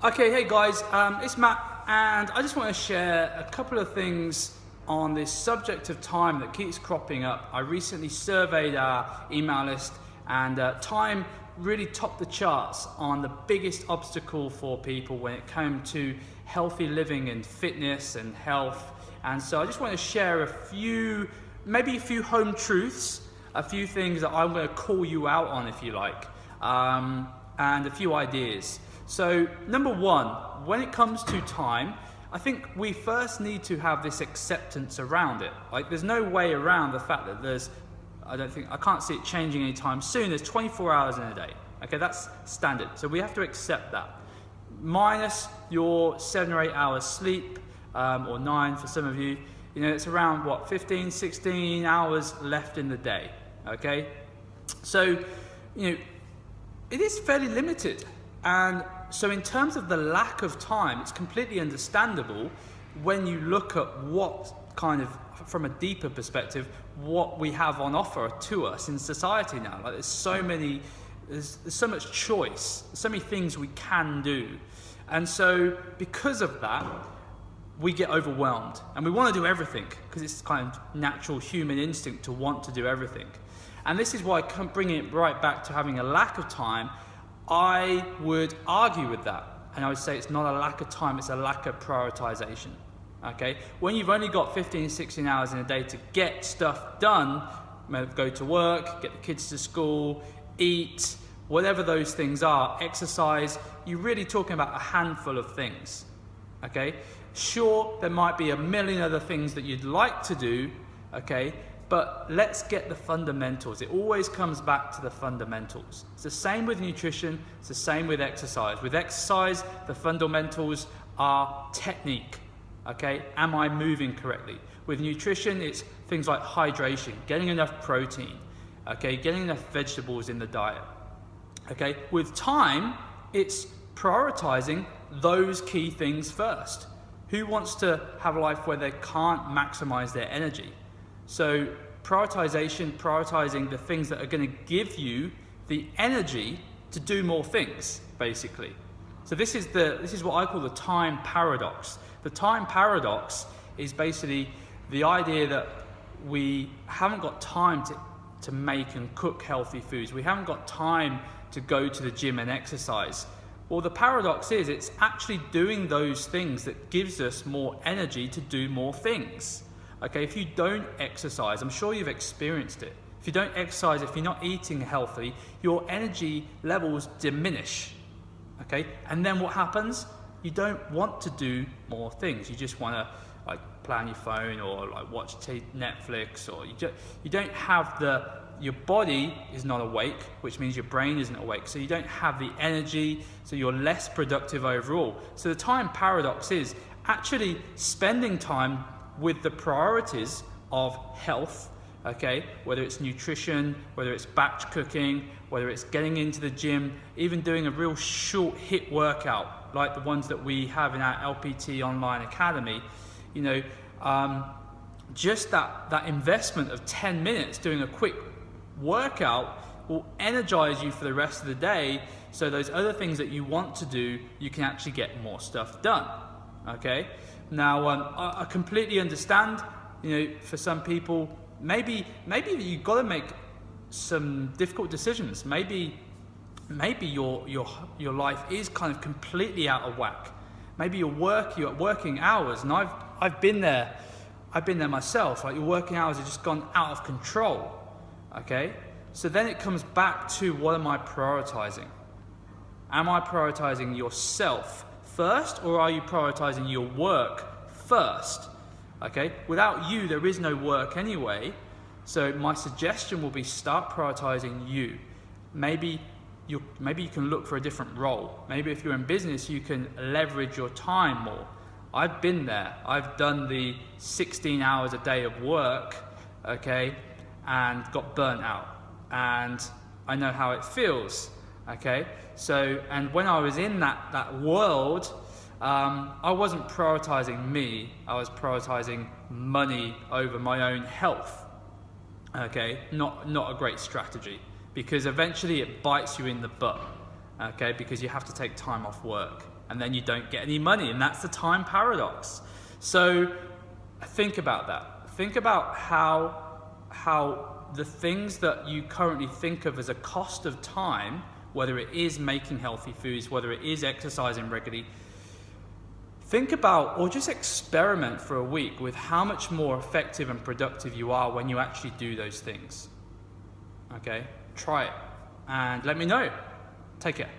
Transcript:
Okay, hey guys, it's Matt, and I just want to share a couple of things on this subject of time that keeps cropping up. I recently surveyed our email list, and time really topped the charts on the biggest obstacle for people when it came to healthy living and fitness and health. And so I just want to share maybe a few home truths, a few things that I'm going to call you out on, if you like, and a few ideas. So number one, when it comes to time, I think we first need to have this acceptance around it. Like, there's no way around the fact that I can't see it changing anytime soon. There's 24 hours in a day. Okay, that's standard. So we have to accept that. Minus your 7 or 8 hours sleep, or 9 for some of you, it's around 15, 16 hours left in the day. Okay, so it is fairly limited. And so in terms of the lack of time, it's completely understandable when you look at what kind of, from a deeper perspective, what we have on offer to us in society now. Like, there's so much choice, so many things we can do. And so because of that, we get overwhelmed and we want to do everything because it's kind of natural human instinct to want to do everything. And this is why, bringing it right back to having a lack of time, I would argue with that, and I would say it's not a lack of time, it's a lack of prioritization. Okay, when you've only got 15, 16 hours in a day to get stuff done, go to work, get the kids to school, eat, whatever those things are, exercise, you're really talking about a handful of things. Okay, sure, there might be a million other things that you'd like to do, okay, but let's get the fundamentals. It always comes back to the fundamentals. It's the same with nutrition, it's the same with exercise. With exercise, the fundamentals are technique. Okay, am I moving correctly? With nutrition, it's things like hydration, getting enough protein, okay, getting enough vegetables in the diet. Okay, with time, it's prioritizing those key things first. Who wants to have a life where they can't maximize their energy? So prioritizing the things that are going to give you the energy to do more things, basically. So this is what I call the time paradox. The time paradox is basically the idea that we haven't got time to make and cook healthy foods. We haven't got time to go to the gym and exercise. Well, the paradox is it's actually doing those things that gives us more energy to do more things. Okay, if you don't exercise, I'm sure you've experienced it. If you don't exercise, if you're not eating healthy, your energy levels diminish. Okay, and then what happens? You don't want to do more things. You just want to play on your phone or watch Netflix, or you don't have your body is not awake, which means your brain isn't awake. So you don't have the energy, so you're less productive overall. So the time paradox is actually spending time with the priorities of health, okay, whether it's nutrition, whether it's batch cooking, whether it's getting into the gym, even doing a real short HIIT workout like the ones that we have in our LPT online academy, just that investment of 10 minutes doing a quick workout will energize you for the rest of the day, so those other things that you want to do, you can actually get more stuff done. Okay, now I completely understand, for some people, maybe you've got to make some difficult decisions. Maybe your life is kind of completely out of whack. Maybe you're working hours, and I've been there myself. Like, your working hours have just gone out of control. Okay, so then it comes back to, what am I prioritizing? Am I prioritizing yourself first, or are you prioritizing your work first? Okay, without you, there is no work anyway. So my suggestion will be, start prioritizing you. Maybe you can look for a different role. Maybe if you're in business, you can leverage your time more. I've been there. I've done the 16 hours a day of work, okay, and got burnt out. And I know how it feels, okay? So, and when I was in that world, I wasn't prioritizing me. I was prioritizing money over my own health. Okay, not a great strategy, because eventually it bites you in the butt. okay? Because you have to take time off work and then you don't get any money, and that's the time paradox. So think about that. Think about how the things that you currently think of as a cost of time, whether it is making healthy foods, whether it is exercising regularly, think about, or just experiment for a week with how much more effective and productive you are when you actually do those things. Okay? Try it and let me know. Take care.